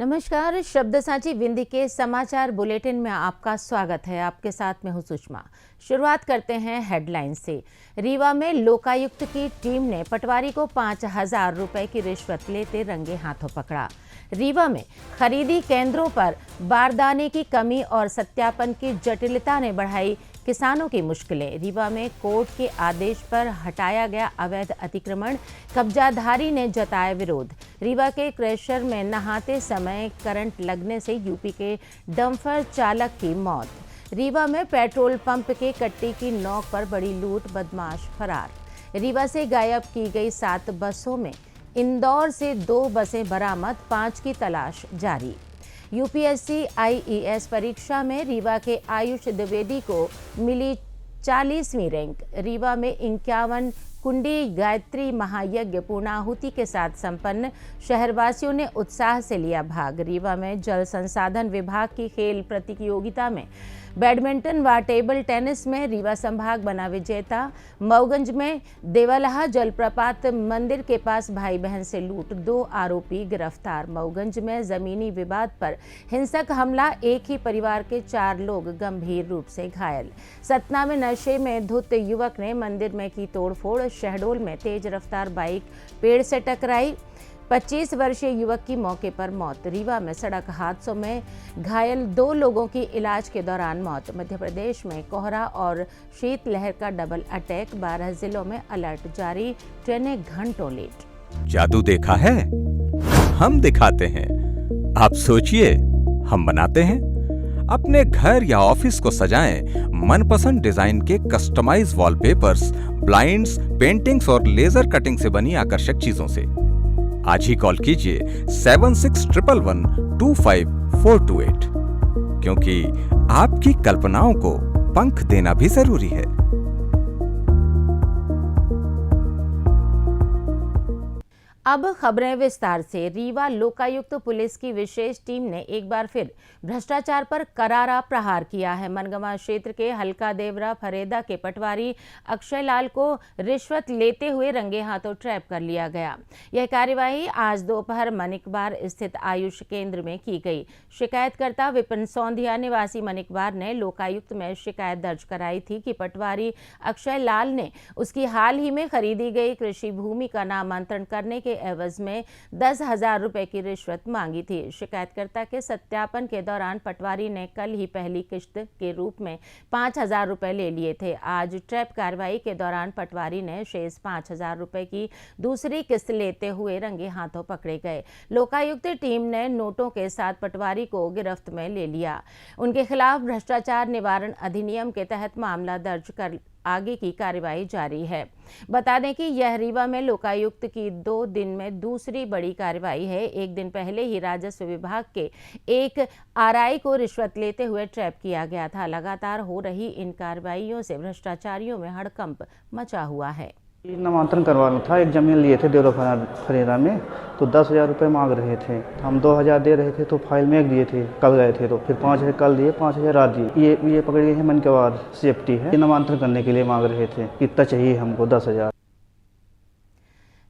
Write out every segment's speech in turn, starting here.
नमस्कार। शब्द सांची विंध्य के समाचार बुलेटिन में आपका स्वागत है। आपके साथ में हूं सुषमा। शुरुआत करते हैं हेडलाइन से। रीवा में लोकायुक्त की टीम ने पटवारी को 5,000 रुपए की रिश्वत लेते रंगे हाथों पकड़ा। रीवा में खरीदी केंद्रों पर बारदाने की कमी और सत्यापन की जटिलता ने बढ़ाई किसानों की मुश्किलें। रीवा में कोर्ट के आदेश पर हटाया गया अवैध अतिक्रमण, कब्जाधारी ने जताया विरोध। रीवा के क्रशर में नहाते समय करंट लगने से यूपी के डंपर चालक की मौत। रीवा में पेट्रोल पंप के कट्टी की नोक पर बड़ी लूट, बदमाश फरार। रीवा से गायब की गई 7 बसों में इंदौर से 2 बसें बरामद, 5 की तलाश जारी। यूपीएससी आईईएस परीक्षा में रीवा के आयुष द्विवेदी को मिली 40वीं रैंक। रीवा में 51 कुंडी गायत्री महायज्ञ पूर्णाहुति के साथ संपन्न, शहरवासियों ने उत्साह से लिया भाग। रीवा में जल संसाधन विभाग की खेल प्रतियोगिता में बैडमिंटन व टेबल टेनिस में रीवा संभाग बना विजेता। मऊगंज में देवलहा जलप्रपात मंदिर के पास भाई बहन से लूट, 2 आरोपी गिरफ्तार। मऊगंज में जमीनी विवाद पर हिंसक हमला, एक ही परिवार के 4 लोग गंभीर रूप से घायल। सतना में नशे में धुत युवक ने मंदिर में की तोड़फोड़। शहडोल में तेज रफ्तार बाइक पेड़ से टकराई, 25 वर्षीय युवक की मौके पर मौत। रीवा में सड़क हादसों में घायल 2 लोगों की इलाज के दौरान मौत। मध्य प्रदेश में कोहरा और शीतलहर का डबल अटैक, 12 जिलों में अलर्ट जारी, ट्रेनें घंटों लेट। जादू देखा है, हम दिखाते हैं। आप सोचिए, हम बनाते हैं। अपने घर या ऑफिस को सजाएं मनपसंद डिजाइन के कस्टमाइज वॉलपेपर्स, ब्लाइंड्स, पेंटिंग्स और लेजर कटिंग से बनी आकर्षक चीजों से। आज ही कॉल कीजिए 7611125428, क्योंकि आपकी कल्पनाओं को पंख देना भी जरूरी है। अब खबरें विस्तार से। रीवा लोकायुक्त पुलिस की विशेष टीम ने एक बार फिर भ्रष्टाचार पर करारा प्रहार किया है। मनगवा क्षेत्र के हल्का देवरा फरेदा के पटवारी अक्षय लाल को रिश्वत लेते हुए रंगे हाथों ट्रैप कर लिया गया। यह कार्यवाही आज दोपहर मनिकबार स्थित आयुष केंद्र में की गई। शिकायतकर्ता विपिन सौंधिया निवासी मनिकबार ने लोकायुक्त में शिकायत दर्ज कराई थी कि पटवारी अक्षय लाल ने उसकी हाल ही में खरीदी गई कृषि भूमि का नामांतरण करने के एवज में 10,000 रुपए की रिश्वत मांगी थी। शिकायतकर्ता के सत्यापन के दौरान पटवारी ने कल ही पहली किश्त के रूप में 5,000 रुपए ले लिए थे। आज ट्रैप कार्रवाई के दौरान पटवारी ने शेष 5,000 रुपए की दूसरी किस्त लेते हुए रंगे हाथों पकड़े गए। लोकायुक्त टीम ने नोटों के साथ पटवारी को गिरफ्त में ले लिया। उनके खिलाफ भ्रष्टाचार निवारण अधिनियम के तहत मामला दर्ज कर आगे की कार्यवाही जारी है। बता दें कि यह रीवा में लोकायुक्त की 2 दिन में दूसरी बड़ी कार्रवाई है। एक दिन पहले ही राजस्व विभाग के एक आरआई को रिश्वत लेते हुए ट्रैप किया गया था। लगातार हो रही इन कार्रवाइयों से भ्रष्टाचारियों में हड़कंप मचा हुआ है। नामांतरण करवाना था, एक जमीन लिए थे देवरा फरेदा में, तो 10,000 रुपये मांग रहे थे। हम 2,000 दे रहे थे तो फाइल में दिए थे, कल गए थे तो फिर 5,000 कल दिए, 5,000 रात दिए। ये पकड़ गए हैं, मन के बाद सेफ्टी है। ये नामांतरण करने के लिए मांग रहे थे, कितना चाहिए हमको, 10,000।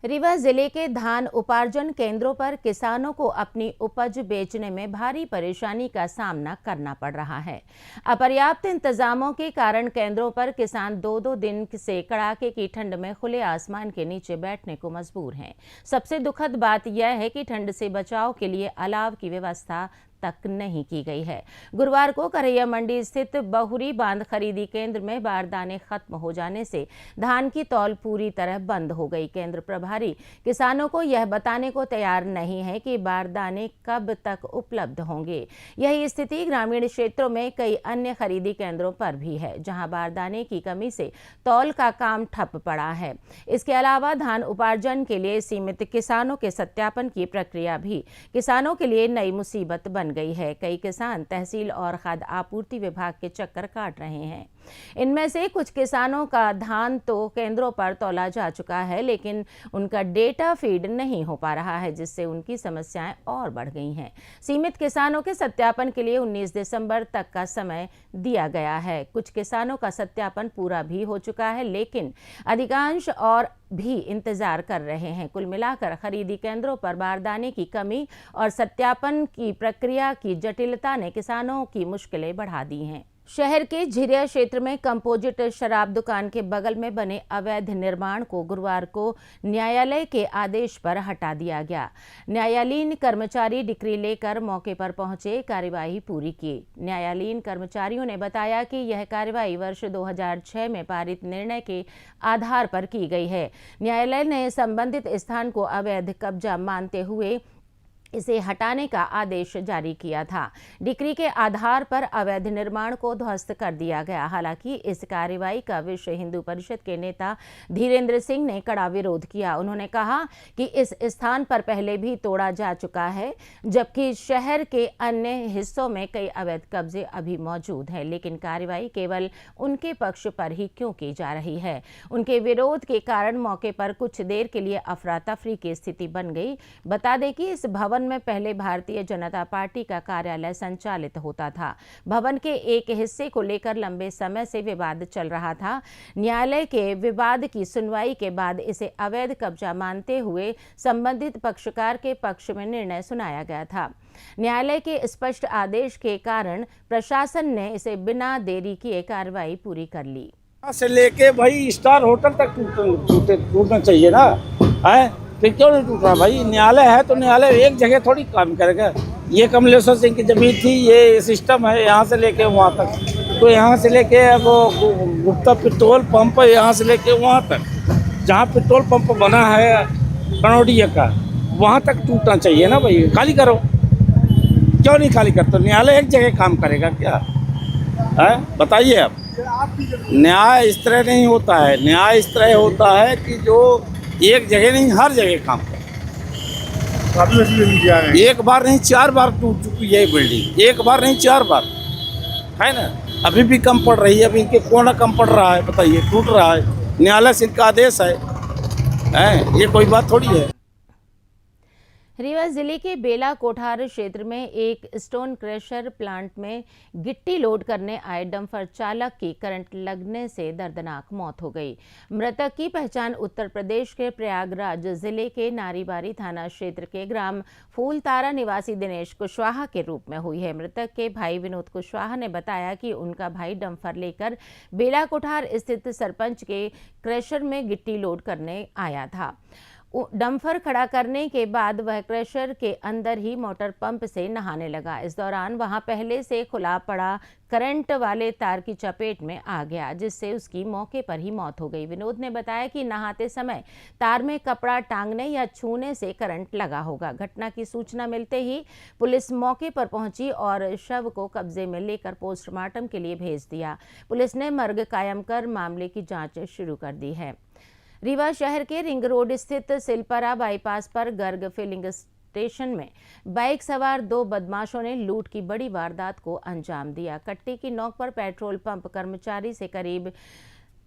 रीवा जिले के धान उपार्जन केंद्रों पर किसानों को अपनी उपज बेचने में भारी परेशानी का सामना करना पड़ रहा है। अपर्याप्त इंतजामों के कारण केंद्रों पर किसान 2-2 दिन से कड़ाके की ठंड में खुले आसमान के नीचे बैठने को मजबूर हैं। सबसे दुखद बात यह है कि ठंड से बचाव के लिए अलाव की व्यवस्था तक नहीं की गई है। गुरुवार को करैया मंडी स्थित बहुरी बांध खरीदी केंद्र में बारदाने खत्म हो जाने से धान की तौल पूरी तरह बंद हो गई। केंद्र प्रभारी किसानों को यह बताने को तैयार नहीं है कि बारदाने कब तक उपलब्ध होंगे। यही स्थिति ग्रामीण क्षेत्रों में कई अन्य खरीदी केंद्रों पर भी है, जहां बारदाने की कमी से तौल का काम ठप पड़ा है। इसके अलावा धान उपार्जन के लिए सीमित किसानों के सत्यापन की प्रक्रिया भी किसानों के लिए नई मुसीबत बन गई है। कई किसान तहसील और खाद्य आपूर्ति विभाग के चक्कर काट रहे हैं। इनमें से कुछ किसानों का धान तो केंद्रों पर तौला जा चुका है, लेकिन उनका डेटा फीड नहीं हो पा रहा है, जिससे उनकी समस्याएं और बढ़ गई हैं। सीमित किसानों के सत्यापन के लिए 19 दिसंबर तक का समय दिया गया है। कुछ किसानों का सत्यापन पूरा भी हो चुका है, लेकिन अधिकांश और भी इंतजार कर रहे हैं। कुल मिलाकर खरीदी केंद्रों पर बारदाने की कमी और सत्यापन की प्रक्रिया की जटिलता ने किसानों की मुश्किलें बढ़ा दी हैं। शहर के झिरिया क्षेत्र में कंपोजिट शराब दुकान के बगल में बने अवैध निर्माण को गुरुवार को न्यायालय के आदेश पर हटा दिया गया। न्यायालयीन कर्मचारी डिक्री लेकर मौके पर पहुंचे, कार्यवाही पूरी की। न्यायालयीन कर्मचारियों ने बताया कि यह कार्यवाही वर्ष 2006 में पारित निर्णय के आधार पर की गई है। न्यायालय ने संबंधित स्थान को अवैध कब्जा मानते हुए इसे हटाने का आदेश जारी किया था। डिक्री के आधार पर अवैध निर्माण को ध्वस्त कर दिया गया। हालांकि इस कार्रवाई का विश्व हिंदू परिषद के नेता धीरेन्द्र सिंह ने कड़ा विरोध किया। उन्होंने कहा कि इस स्थान पर पहले भी तोड़ा जा चुका है, जबकि शहर के अन्य हिस्सों में कई अवैध कब्जे अभी मौजूद हैं, लेकिन कार्रवाई केवल उनके पक्ष पर ही क्यों की जा रही है। उनके विरोध के कारण मौके पर कुछ देर के लिए अफरा तफरी की स्थिति बन गई। बता दें कि इस भवन में पहले भारतीय जनता पार्टी का कार्यालय संचालित होता था। भवन के एक हिस्से को लेकर लंबे समय से विवाद चल रहा था। न्यायालय के विवाद की सुनवाई के बाद इसे अवैध कब्जा मानते हुए संबंधित पक्षकार के पक्ष में निर्णय सुनाया गया था। न्यायालय के स्पष्ट आदेश के कारण प्रशासन ने इसे बिना देरी किए कार्रवाई पूरी कर ली। से लेके भाई स्टार होटल तक टूटना चाहिए ना, है फिर क्यों नहीं टूट रहा भाई? न्यायालय है तो न्यायालय एक जगह थोड़ी काम करेगा। ये कमलेश्वर सिंह की जमीन थी, ये सिस्टम है यहाँ से लेके वहाँ तक, तो यहाँ से लेके वो गुप्ता पेट्रोल पंप यहाँ से लेके वहाँ तक, जहाँ पेट्रोल पंप बना है कनौडिया का, वहाँ तक टूटना चाहिए ना भाई। खाली करो, क्यों नहीं खाली करते? न्यायालय एक जगह काम करेगा क्या है? बताइए आप। न्याय इस तरह नहीं होता है। न्याय इस तरह होता है कि जो एक जगह नहीं हर जगह काम करे। एक बार नहीं 4 बार टूट चुकी है बिल्डिंग, एक बार नहीं 4 बार, है ना। अभी भी कम पड़ रही है, अभी इनके कोना कम पड़ रहा है, बताइए, टूट रहा है। न्यायालय से इनका आदेश है, ये कोई बात थोड़ी है। रीवा जिले के बेला कोठार क्षेत्र में एक स्टोन क्रशर प्लांट में गिट्टी लोड करने आए डंपर चालक की करंट लगने से दर्दनाक मौत हो गई। मृतक की पहचान उत्तर प्रदेश के प्रयागराज जिले के नारीबारी थाना क्षेत्र के ग्राम फूलतारा निवासी दिनेश कुशवाहा के रूप में हुई है। मृतक के भाई विनोद कुशवाहा ने बताया कि उनका भाई डंपर लेकर बेला कोठार स्थित सरपंच के क्रशर में गिट्टी लोड करने आया था। डंपर खड़ा करने के बाद वह क्रशर के अंदर ही मोटर पंप से नहाने लगा। इस दौरान वहां पहले से खुला पड़ा करंट वाले तार की चपेट में आ गया, जिससे उसकी मौके पर ही मौत हो गई। विनोद ने बताया कि नहाते समय तार में कपड़ा टांगने या छूने से करंट लगा होगा। घटना की सूचना मिलते ही पुलिस मौके पर पहुंची और शव को कब्जे में लेकर पोस्टमार्टम के लिए भेज दिया। पुलिस ने मर्ग कायम कर मामले की जाँच शुरू कर दी है। रीवा शहर के रिंग रोड स्थित सिलपरा बाईपास पर गर्ग फिलिंग स्टेशन में बाइक सवार 2 बदमाशों ने लूट की बड़ी वारदात को अंजाम दिया। कट्टी की नोक पर पेट्रोल पंप कर्मचारी से करीब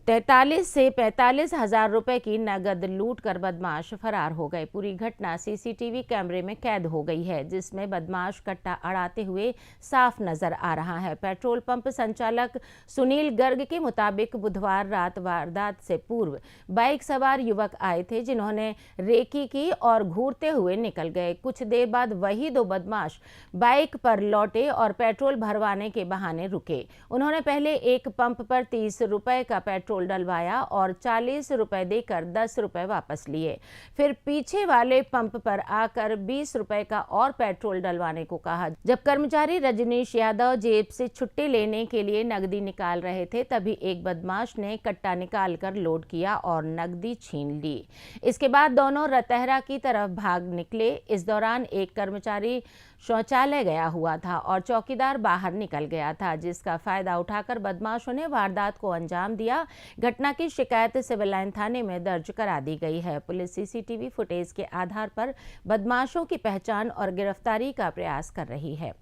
43 से 45 हजार रुपए की नगद लूट कर बदमाश फरार हो गए। पूरी घटना सीसीटीवी कैमरे में कैद हो गई है, जिसमें बदमाश कट्टा अड़ाते हुए साफ नजर आ रहा है। पेट्रोल पंप संचालक सुनील गर्ग के मुताबिक बुधवार रात वारदात से पूर्व बाइक सवार युवक आए थे, जिन्होंने रेकी की और घूरते हुए निकल गए। कुछ देर बाद वही 2 बदमाश बाइक पर लौटे और पेट्रोल भरवाने के बहाने रुके। उन्होंने पहले एक पंप पर 30 रुपए का पेट्रोल डलवाया और 40 रुपए देकर 10 रुपए वापस लिए। फिर पीछे वाले पंप पर आकर 20 रुपए का और पेट्रोल डलवाने को कहा। जब कर्मचारी रजनीश यादव जेब से छुट्टी लेने के लिए नकदी निकाल रहे थे, तभी एक बदमाश ने कट्टा निकालकर लोड किया और नकदी छीन ली। इसके बाद दोनों रतहरा की तरफ भाग निकले। इस दौरान एक कर्मचारी शौचालय गया हुआ था और चौकीदार बाहर निकल गया था, जिसका फायदा उठाकर बदमाशों ने वारदात को अंजाम दिया। घटना की शिकायत सिविल लाइन थाने में दर्ज करा दी गई है। पुलिस सीसीटीवी फुटेज के आधार पर बदमाशों की पहचान और गिरफ्तारी का प्रयास कर रही है।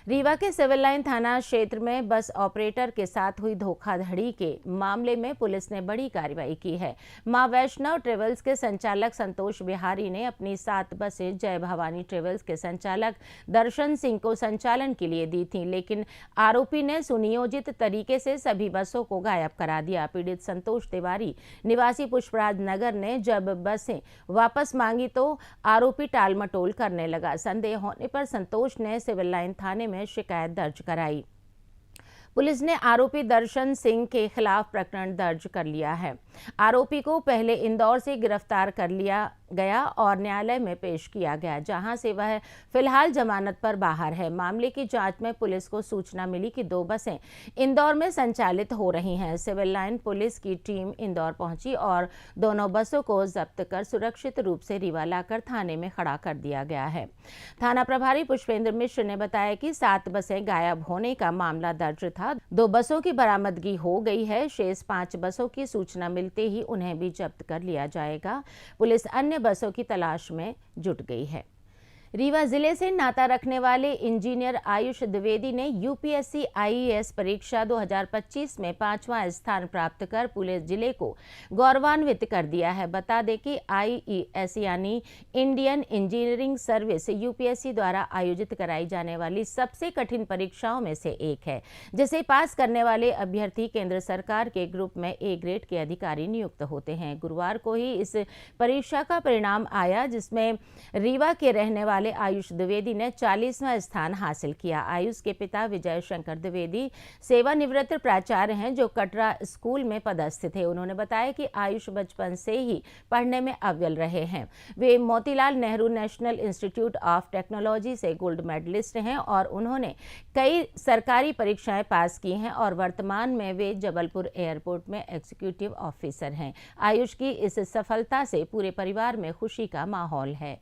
रीवा के सिविल लाइन थाना क्षेत्र में बस ऑपरेटर के साथ हुई धोखाधड़ी के मामले में पुलिस ने बड़ी कार्रवाई की है। मां वैष्णव ट्रेवल्स के संचालक संतोष बिहारी ने अपनी 7 बसें जय भवानी ट्रेवल्स के संचालक दर्शन सिंह को संचालन के लिए दी थी, लेकिन आरोपी ने सुनियोजित तरीके से सभी बसों को गायब करा दिया। पीड़ित संतोष तिवारी निवासी पुष्पराज नगर ने जब बसें वापस मांगी तो आरोपी टालमटोल करने लगा। संदेह होने पर संतोष ने सिविल लाइन थाने में शिकायत दर्ज कराई। पुलिस ने आरोपी दर्शन सिंह के खिलाफ प्रकरण दर्ज कर लिया है। आरोपी को पहले इंदौर से गिरफ्तार कर लिया गया और न्यायालय में पेश किया गया, जहां से वह फिलहाल जमानत पर बाहर है। मामले की जांच में पुलिस को सूचना मिली कि 2 बसें इंदौर में संचालित हो रही हैं। सिविल लाइन पुलिस की टीम इंदौर पहुंची और दोनों बसों को जब्त कर सुरक्षित रूप से रीवा लाकर थाने में खड़ा कर दिया गया है। थाना प्रभारी पुष्पेंद्र मिश्र ने बताया कि 7 बसें गायब होने का मामला दर्ज था। 2 बसों की बरामदगी हो गई है। शेष 5 बसों की सूचना मिलते ही उन्हें भी जब्त कर लिया जाएगा। पुलिस अन्य बसों की तलाश में जुट गई है। रीवा जिले से नाता रखने वाले इंजीनियर आयुष द्विवेदी ने यूपीएससी आईएएस परीक्षा 2025 में 5वां स्थान प्राप्त कर पूरे जिले को गौरवान्वित कर दिया है। बता दें कि आईईएस यानी इंडियन इंजीनियरिंग सर्विस यूपीएससी द्वारा आयोजित कराई जाने वाली सबसे कठिन परीक्षाओं में से एक है, जिसे पास करने वाले अभ्यर्थी केंद्र सरकार के ग्रुप में ए ग्रेड के अधिकारी नियुक्त होते हैं। गुरुवार को ही इस परीक्षा का परिणाम आया, जिसमें रीवा के रहने वाले आयुष द्विवेदी ने 40वां स्थान हासिल किया। आयुष के पिता विजय शंकर द्विवेदी सेवानिवृत्त प्राचार्य हैं, जो कटरा स्कूल में पदस्थ थे। उन्होंने बताया कि आयुष बचपन से ही पढ़ने में अव्वल रहे हैं। वे Motilal Nehru national institute of technology से गोल्ड मेडलिस्ट हैं और उन्होंने कई सरकारी परीक्षाएं पास की हैं और वर्तमान में वे जबलपुर एयरपोर्ट में एग्जीक्यूटिव ऑफिसर हैं। आयुष की इस सफलता से पूरे परिवार में खुशी का माहौल है।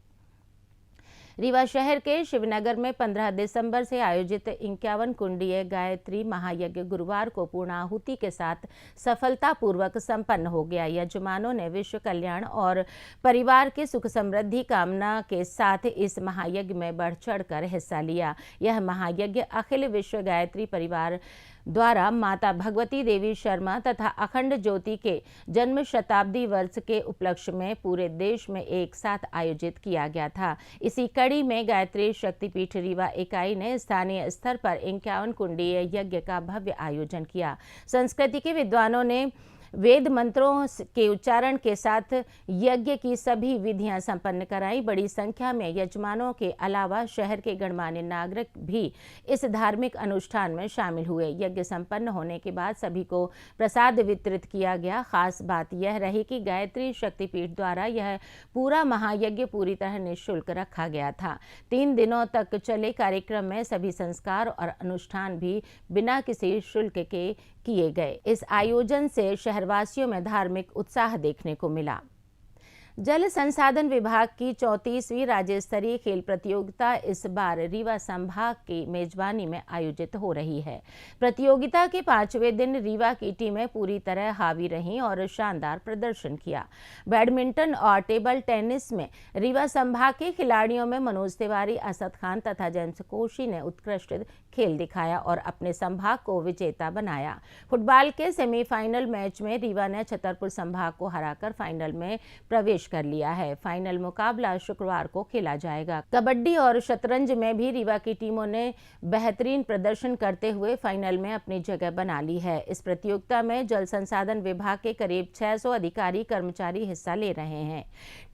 रीवा शहर के शिवनगर में 15 दिसंबर से आयोजित 51 कुंडीय गायत्री महायज्ञ गुरुवार को पूर्णाहुति के साथ सफलतापूर्वक संपन्न हो गया। यजमानों ने विश्व कल्याण और परिवार की सुख समृद्धि कामना के साथ इस महायज्ञ में बढ़ चढ़कर हिस्सा लिया। यह महायज्ञ अखिल विश्व गायत्री परिवार द्वारा माता भगवती देवी शर्मा तथा अखंड ज्योति के जन्म शताब्दी वर्ष के उपलक्ष्य में पूरे देश में एक साथ आयोजित किया गया था। इसी कड़ी में गायत्री शक्तिपीठ रीवा इकाई ने स्थानीय स्तर पर 51 कुंडीय यज्ञ का भव्य आयोजन किया। संस्कृति के विद्वानों ने वेद मंत्रों के उच्चारण के साथ यज्ञ की सभी विधियां संपन्न कराई। बड़ी संख्या में यजमानों के अलावा शहर के गणमान्य नागरिक भी इस धार्मिक अनुष्ठान में शामिल हुए। यज्ञ संपन्न होने के बाद सभी को प्रसाद वितरित किया गया। खास बात यह रही कि गायत्री शक्तिपीठ द्वारा यह पूरा महायज्ञ पूरी तरह निःशुल्क रखा गया था। 3 दिनों तक चले कार्यक्रम में सभी संस्कार और अनुष्ठान भी बिना किसी शुल्क के किए गए। इस आयोजन से शहरवासियों में धार्मिक उत्साह देखने को मिला। जल संसाधन विभाग की 34वीं राज्य स्तरीय खेल प्रतियोगिता इस बार रीवा संभाग की मेजबानी में आयोजित हो रही है। प्रतियोगिता के 5वें दिन रीवा की टीमें पूरी तरह हावी रहीं और शानदार प्रदर्शन किया। बैडमिंटन और टेबल टेनिस में रीवा संभाग के खिलाड़ियों में मनोज तिवारी, असद खान तथा जेम्स कोशी ने उत्कृष्ट खेल दिखाया और अपने संभाग को विजेता बनाया। फुटबॉल के सेमीफाइनल मैच में रीवा ने छतरपुर संभाग को हराकर फाइनल में प्रवेश कर लिया है। फाइनल मुकाबला शुक्रवार को खेला जाएगा। कबड्डी और शतरंज में भी रीवा की टीमों ने बेहतरीन प्रदर्शन करते हुए फाइनल में अपनी जगह बना ली है। इस प्रतियोगिता में जल संसाधन विभाग के करीब 600 अधिकारी कर्मचारी हिस्सा ले रहे हैं।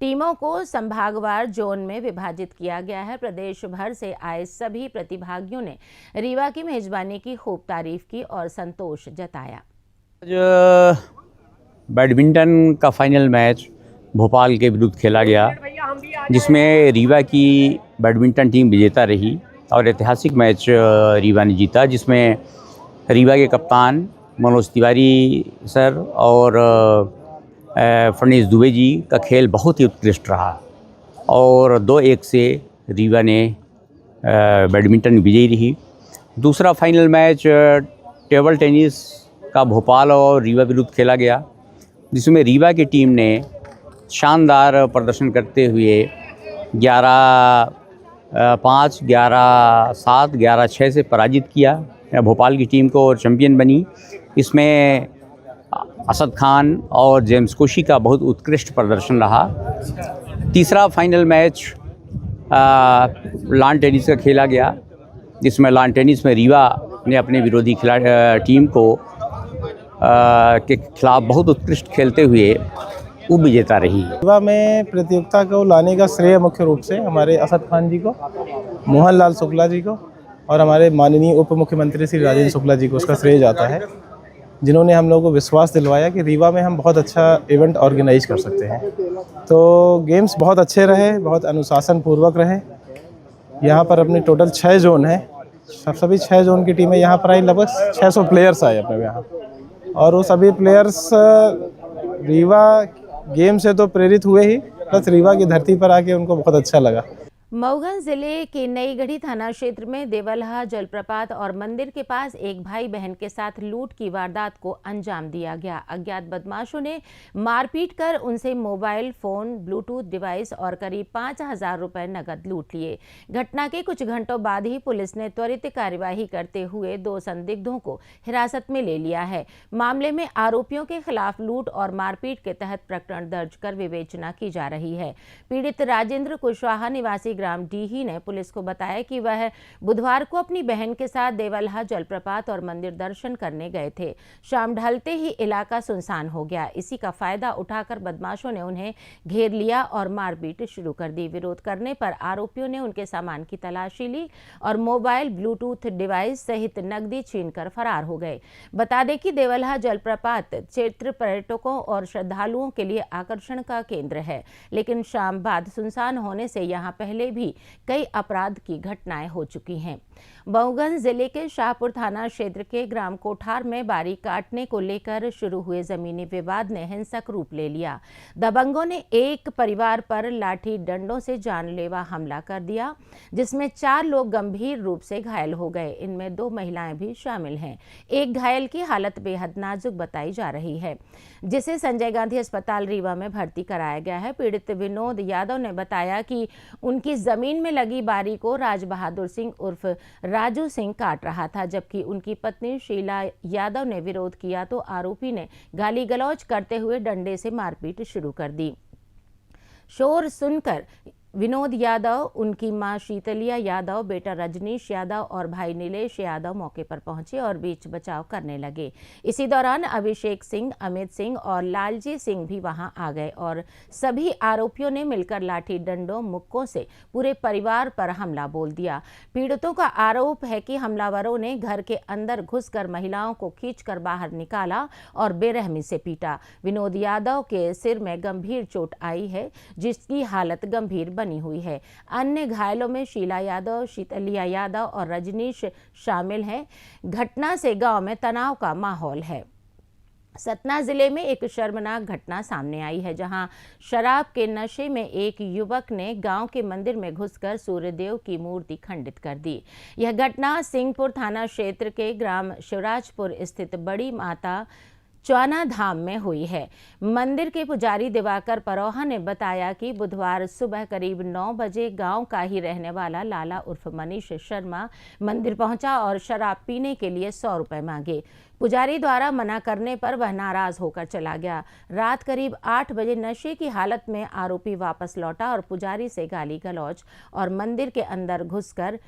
टीमों को संभागवार जोन में विभाजित किया गया है। प्रदेश भर से आए सभी प्रतिभागियों ने रीवा की मेजबानी की खूब तारीफ की और संतोष जताया। बैडमिंटन का फाइनल मैच भोपाल के विरुद्ध खेला गया, जिसमें रीवा की बैडमिंटन टीम विजेता रही और ऐतिहासिक मैच रीवा ने जीता, जिसमें रीवा के कप्तान मनोज तिवारी सर और फर्नेस दुबे जी का खेल बहुत ही उत्कृष्ट रहा और 2-1 से रीवा ने बैडमिंटन विजयी रही। दूसरा फाइनल मैच टेबल टेनिस का भोपाल और रीवा विरुद्ध खेला गया, जिसमें रीवा की टीम ने शानदार प्रदर्शन करते हुए 11 5-11-7, 11-6 से पराजित किया भोपाल की टीम को और चैंपियन बनी। इसमें असद खान और जेम्स कोशी का बहुत उत्कृष्ट प्रदर्शन रहा। तीसरा फाइनल मैच लॉन टेनिस का खेला गया, जिसमें लॉन टेनिस में रीवा ने अपने विरोधी टीम को के खिलाफ बहुत उत्कृष्ट खेलते हुए उप विजेता रही। रीवा में प्रतियोगिता को लाने का श्रेय मुख्य रूप से हमारे असद खान जी को, मोहन लाल शुक्ला जी को और हमारे माननीय उप मुख्यमंत्री श्री राजेंद्र शुक्ला जी को उसका श्रेय जाता है, जिन्होंने हम लोगों को विश्वास दिलवाया कि रीवा में हम बहुत अच्छा इवेंट ऑर्गेनाइज कर सकते हैं। तो गेम्स बहुत अच्छे रहे, बहुत अनुशासन पूर्वक रहे। यहाँ पर अपने टोटल 6 जोन हैं, सभी 6 जोन की टीमें यहाँ पर आई, लगभग 600 प्लेयर्स आए अपने यहाँ, और वो सभी प्लेयर्स रीवा गेम से तो प्रेरित हुए ही, प्लस रीवा की धरती पर आके उनको बहुत अच्छा लगा। मऊगंज जिले के नईगढ़ी थाना क्षेत्र में देवलहा जलप्रपात और मंदिर के पास एक भाई बहन के साथ लूट की वारदात को अंजाम दिया गया। अज्ञात बदमाशों ने मारपीट कर उनसे मोबाइल फोन, ब्लूटूथ डिवाइस और करीब 5,000 रुपए नकद लूट लिए। घटना के कुछ घंटों बाद ही पुलिस ने त्वरित कार्यवाही करते हुए 2 संदिग्धों को हिरासत में ले लिया है। मामले में आरोपियों के खिलाफ लूट और मारपीट के तहत प्रकरण दर्ज कर विवेचना की जा रही है। पीड़ित राजेंद्र कुशवाहा निवासी ग्राम डीही ने पुलिस को बताया कि वह बुधवार को अपनी बहन के साथ देवलहा जलप्रपात और मंदिर दर्शन करने गए थे। शाम ढलते ही इलाका सुनसान हो गया। इसी का फायदा उठाकर बदमाशों ने उन्हें घेर लिया और मारपीट शुरू कर दी। विरोध करने पर आरोपियों ने उनके सामान की तलाशी ली और मोबाइल, ब्लूटूथ डिवाइस सहित नकदी छीनकर फरार हो गए। बता दें कि देवलहा जलप्रपात क्षेत्र पर्यटकों और श्रद्धालुओं के लिए आकर्षण का केंद्र है, लेकिन शाम बाद सुनसान होने से यहां पहले भी कई अपराध की घटनाएं हो चुकी हैं। मऊगंज जिले के शाहपुर थाना क्षेत्र के ग्राम कोठार में बारी काटने को लेकर शुरू हुए जमीनी विवाद ने हिंसक रूप ले लिया। दबंगों ने एक परिवार पर लाठी डंडों से जानलेवा हमला कर दिया, जिसमें 4 लोग गंभीर रूप से घायल हो गए। इनमें 2 महिलाएं भी शामिल हैं। एक घायल की हालत बेहद नाजुक बताई जा रही है, जिसे संजय गांधी अस्पताल रीवा में भर्ती कराया गया है। पीड़ित विनोद यादव ने बताया कि उनकी जमीन में लगी बारी को राज बहादुर सिंह उर्फ राजू सिंह काट रहा था, जबकि उनकी पत्नी शीला यादव ने विरोध किया तो आरोपी ने गाली गलौज करते हुए डंडे से मारपीट शुरू कर दी। शोर सुनकर विनोद यादव, उनकी मां शीतलिया यादव, बेटा रजनीश यादव और भाई नीलेश यादव मौके पर पहुंचे और बीच बचाव करने लगे। इसी दौरान अभिषेक सिंह, अमित सिंह और लालजी सिंह भी वहां आ गए और सभी आरोपियों ने मिलकर लाठी डंडों, मुक्कों से पूरे परिवार पर हमला बोल दिया। पीड़ितों का आरोप है कि हमलावरों ने घर के अंदर घुसकर महिलाओं को खींचकर बाहर निकाला और बेरहमी से पीटा। विनोद यादव के सिर में गंभीर चोट आई है, जिसकी हालत गंभीर बनी हुई है। अन्य घायलों में शीला यादव, शीतलिया यादव और रजनीश शामिल हैं। घटना से गांव में तनाव का माहौल है। सतना जिले में एक शर्मनाक घटना सामने आई है, जहां शराब के नशे में एक युवक ने गांव के मंदिर में घुसकर सूर्यदेव की मूर्ति खंडित कर दी। यह घटना सिंहपुर थाना क्षेत्र के ग्राम शिवराजपुर स्थित बड़ी माता चौना धाम में हुई है। मंदिर के पुजारी दिवाकर परोहा ने बताया कि बुधवार सुबह करीब 9 बजे गांव का ही रहने वाला लाला उर्फ मनीष शर्मा मंदिर पहुंचा और शराब पीने के लिए 100 रुपए मांगे। पुजारी द्वारा मना करने पर वह नाराज होकर चला गया। रात करीब 8 बजे नशे की हालत में आरोपी वापस लौटा और पुजारी से गाली गलौज और मंदिर के अंदर घुसकर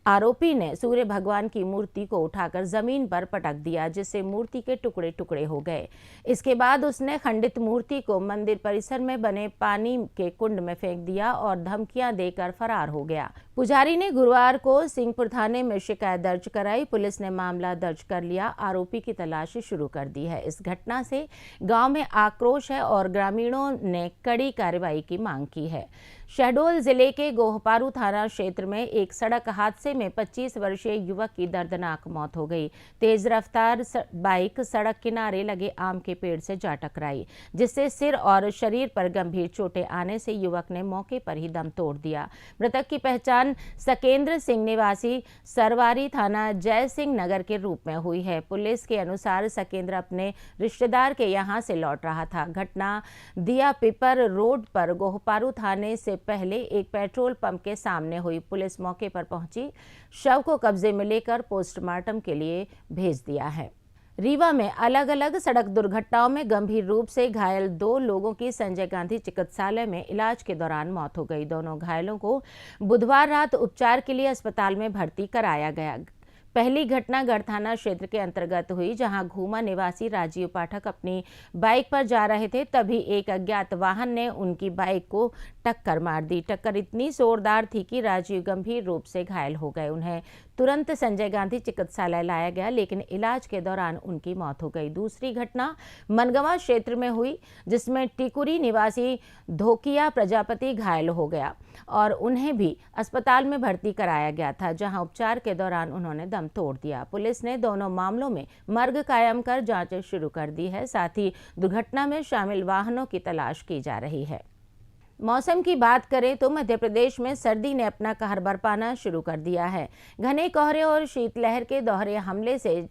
आरोपी ने सूर्य भगवान की मूर्ति को उठाकर जमीन पर पटक दिया, जिससे मूर्ति के टुकड़े टुकड़े हो गए। इसके बाद उसने खंडित मूर्ति को मंदिर परिसर में बने पानी के कुंड में फेंक दिया और धमकियां देकर फरार हो गया। पुजारी ने गुरुवार को सिंहपुर थाने में शिकायत दर्ज कराई। पुलिस ने मामला दर्ज कर लिया, आरोपी की तलाशी शुरू कर दी है। इस घटना से गांव में आक्रोश है और ग्रामीणों ने कड़ी कार्रवाई की मांग की है। शहडोल जिले के गोहपारू थाना क्षेत्र में एक सड़क हादसे में 25 वर्षीय युवक की दर्दनाक मौत हो गई। तेज रफ्तार बाइक सड़क किनारे लगे आम के पेड़ से जा टकराई, जिससे सिर और शरीर पर गंभीर चोटें आने से युवक ने मौके पर ही दम तोड़ दिया। मृतक की पहचान पहचान सकेंद्र सिंह निवासी सरवारी थाना जय सिंह नगर के रूप में हुई है। पुलिस के अनुसार सकेंद्र अपने रिश्तेदार के यहां से लौट रहा था। घटना दिया पिपर रोड पर गोहपारू थाने से पहले एक पेट्रोल पंप के सामने हुई। पुलिस मौके पर पहुंची, शव को कब्जे में लेकर पोस्टमार्टम के लिए भेज दिया है। रीवा में अलग अलग सड़क दुर्घटनाओं में गंभीर रूप से घायल 2 लोगों की संजय गांधी चिकित्सालय में इलाज के दौरान मौत हो गई। दोनों घायलों को बुधवार रात उपचार के लिए अस्पताल में भर्ती कराया गया। पहली घटना गढ़ थाना क्षेत्र के अंतर्गत हुई, जहां घूमा निवासी राजीव पाठक अपनी बाइक पर जा रहे थे, तभी एक अज्ञात वाहन ने उनकी बाइक को टक्कर मार दी। टक्कर इतनी जोरदार थी कि राजीव गंभीर रूप से घायल हो गए। उन्हें तुरंत संजय गांधी चिकित्सालय लाया गया, लेकिन इलाज के दौरान उनकी मौत हो गई। दूसरी घटना मनगवा क्षेत्र में हुई, जिसमें टिकुरी निवासी धोकिया प्रजापति घायल हो गया और उन्हें भी अस्पताल में भर्ती कराया गया था, जहां उपचार के दौरान उन्होंने दम तोड़ दिया। पुलिस ने दोनों मामलों में मर्ग कायम कर जांच शुरू कर दी है। साथ ही दुर्घटना में शामिल वाहनों की तलाश की जा रही है। मौसम की बात करें तो मध्य प्रदेश में सर्दी ने अपना कहर बरपाना शुरू कर दिया है। घने कोहरे और शीतलहर के दोहरे हमले से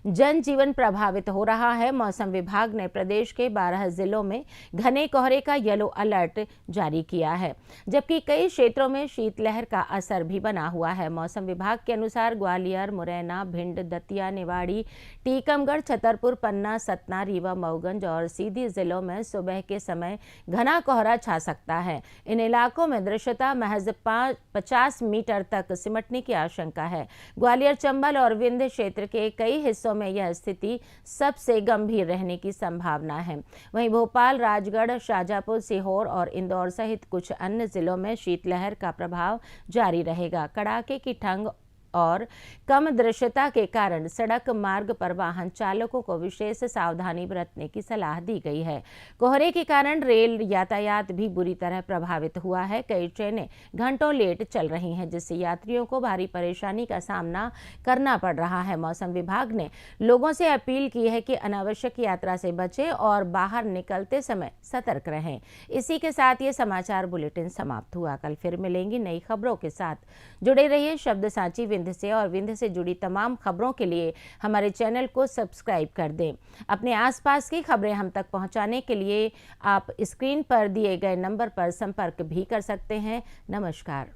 जनजीवन प्रभावित हो रहा है। मौसम विभाग ने प्रदेश के 12 जिलों में घने कोहरे का येलो अलर्ट जारी किया है, जबकि कई क्षेत्रों में शीतलहर का असर भी बना हुआ है। मौसम विभाग के अनुसार ग्वालियर, मुरैना, भिंड, दतिया, निवाड़ी, टीकमगढ़, छतरपुर, पन्ना, सतना, रीवा, मऊगंज और सीधी जिलों में सुबह के समय घना कोहरा छा सकता है। इन इलाकों में दृश्यता महज 50 मीटर तक सिमटने की आशंका है। ग्वालियर, चंबल और विंध्य क्षेत्र के कई हिस्सों में यह स्थिति सबसे गंभीर रहने की संभावना है। वहीं भोपाल, राजगढ़, शाजापुर, सीहोर और इंदौर सहित कुछ अन्य जिलों में शीतलहर का प्रभाव जारी रहेगा। कड़ाके की ठंड और कम दृश्यता के कारण सड़क मार्ग पर वाहन चालकों को विशेष सावधानी बरतने की सलाह दी गई है। कोहरे के कारण रेल यातायात भी बुरी तरह प्रभावित हुआ है। कई ट्रेनें घंटों लेट चल रही हैं, जिससे यात्रियों को भारी परेशानी का सामना करना पड़ रहा है। मौसम विभाग ने लोगों से अपील की है कि अनावश्यक यात्रा से बचें और बाहर निकलते समय सतर्क रहें। इसी के साथ ये समाचार बुलेटिन समाप्त हुआ। कल फिर मिलेंगी नई खबरों के साथ। जुड़े रहिए शब्द सांची विंध्य से, और विंध्य से जुड़ी तमाम खबरों के लिए हमारे चैनल को सब्सक्राइब कर दें। अपने आसपास की खबरें हम तक पहुंचाने के लिए आप स्क्रीन पर दिए गए नंबर पर संपर्क भी कर सकते हैं। नमस्कार।